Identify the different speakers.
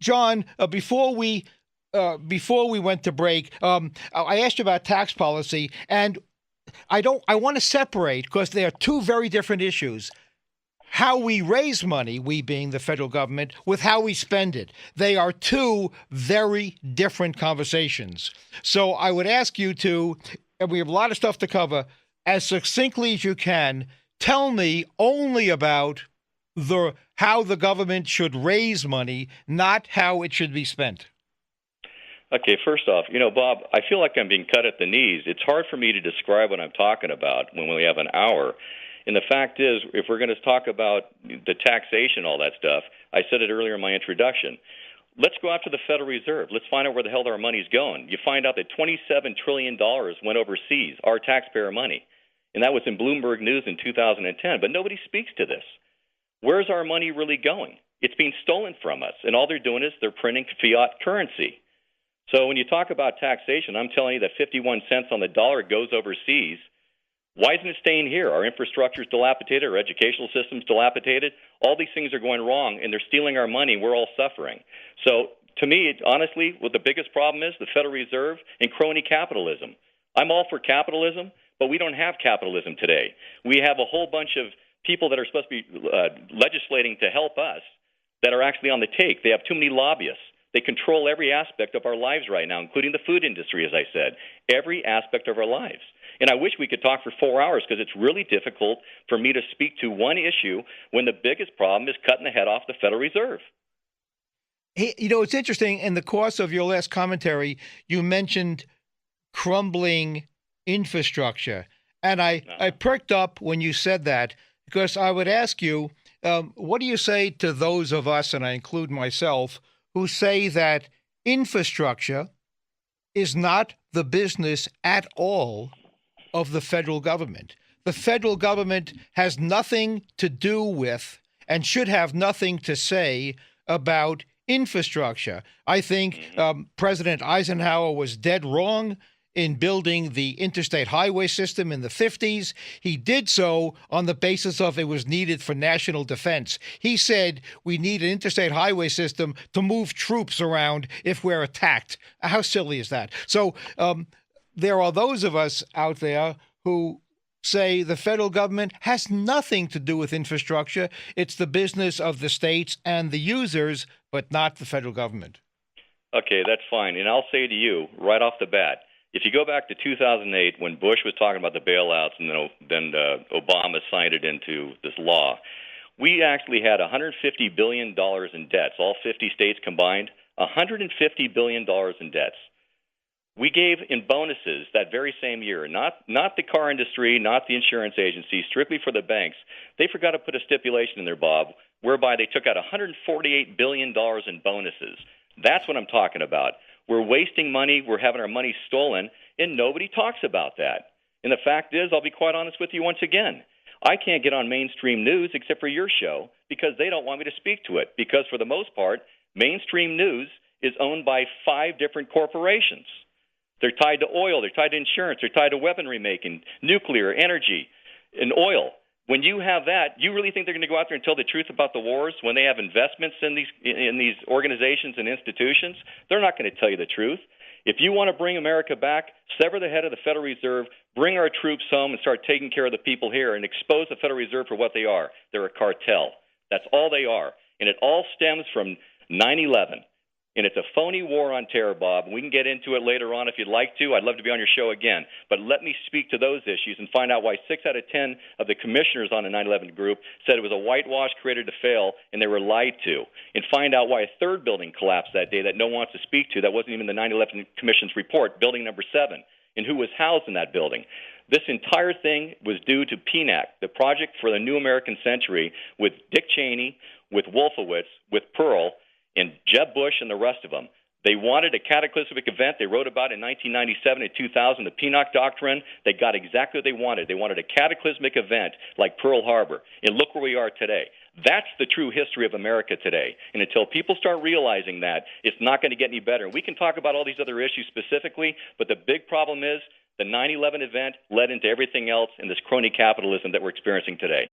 Speaker 1: John, before we went to break, I asked you about tax policy, and I want to separate because they are two very different issues. How we raise money, we being the federal government, with how we spend it. They are two very different conversations. So I would ask you to, and we have a lot of stuff to cover, as succinctly as you can, tell me only about how the government should raise money, not how it should be spent.
Speaker 2: Okay, first off, Bob, I feel like I'm being cut at the knees. It's hard for me to describe what I'm talking about when we have an hour. And the fact is, if we're going to talk about the taxation, all that stuff, I said it earlier in my introduction, let's go after the Federal Reserve. Let's find out where the hell our money's going. You find out that $27 trillion went overseas, our taxpayer money. And that was in Bloomberg News in 2010. But nobody speaks to this. Where's our money really going? It's being stolen from us. And all they're doing is they're printing fiat currency. So when you talk about taxation, I'm telling you that 51 cents on the dollar goes overseas. Why isn't it staying here? Our infrastructure is dilapidated. Our educational system is dilapidated. All these things are going wrong, and they're stealing our money. We're all suffering. So to me, honestly, what the biggest problem is, the Federal Reserve and crony capitalism. I'm all for capitalism, but we don't have capitalism today. We have a whole bunch of people that are supposed to be legislating to help us that are actually on the take. They have too many lobbyists. They control every aspect of our lives right now, including the food industry, as I said, every aspect of our lives. And I wish we could talk for 4 hours because it's really difficult for me to speak to one issue when the biggest problem is cutting the head off the Federal Reserve.
Speaker 1: Hey, it's interesting. In the course of your last commentary, you mentioned crumbling infrastructure. And I perked up when you said that because I would ask you, what do you say to those of us, and I include myself, who say that infrastructure is not the business at all of the federal government? The federal government has nothing to do with and should have nothing to say about infrastructure. I think President Eisenhower was dead wrong in building the interstate highway system in the 50s. He did so on the basis of it was needed for national defense. He said we need an interstate highway system to move troops around if we're attacked. How silly is that? So there are those of us out there who say the federal government has nothing to do with infrastructure. It's the business of the states and the users, but not the federal government.
Speaker 2: Okay, that's fine. And I'll say to you right off the bat, if you go back to 2008 when Bush was talking about the bailouts and then Obama signed it into this law, we actually had $150 billion in debts, all 50 states combined, $150 billion in debts. We gave in bonuses that very same year, not the car industry, not the insurance agency, strictly for the banks. They forgot to put a stipulation in there, Bob, whereby they took out $148 billion in bonuses. That's what I'm talking about. We're wasting money. We're having our money stolen, and nobody talks about that. And the fact is, I'll be quite honest with you once again, I can't get on mainstream news except for your show because they don't want me to speak to it because, for the most part, mainstream news is owned by 5 different corporations. They're tied to oil. They're tied to insurance. They're tied to weaponry making, nuclear, energy, and oil. When you have that, you really think they're going to go out there and tell the truth about the wars when they have investments in these organizations and institutions? They're not going to tell you the truth. If you want to bring America back, sever the head of the Federal Reserve, bring our troops home and start taking care of the people here and expose the Federal Reserve for what they are. They're a cartel. That's all they are. And it all stems from 9/11. And it's a phony war on terror, Bob. We can get into it later on if you'd like to. I'd love to be on your show again. But let me speak to those issues and find out why 6 out of 10 of the commissioners on the 9/11 group said it was a whitewash created to fail and they were lied to. And find out why a third building collapsed that day that no one wants to speak to that wasn't even the 9/11 Commission's report, building number 7, and who was housed in that building. This entire thing was due to PNAC, the Project for the New American Century, with Dick Cheney, with Wolfowitz, with Pearl, and Jeb Bush and the rest of them. They wanted a cataclysmic event. They wrote about it in 1997 and 2000, the PNOC Doctrine. They got exactly what they wanted. They wanted a cataclysmic event like Pearl Harbor. And look where we are today. That's the true history of America today. And until people start realizing that, it's not going to get any better. And we can talk about all these other issues specifically, but the big problem is the 9/11 event led into everything else in this crony capitalism that we're experiencing today.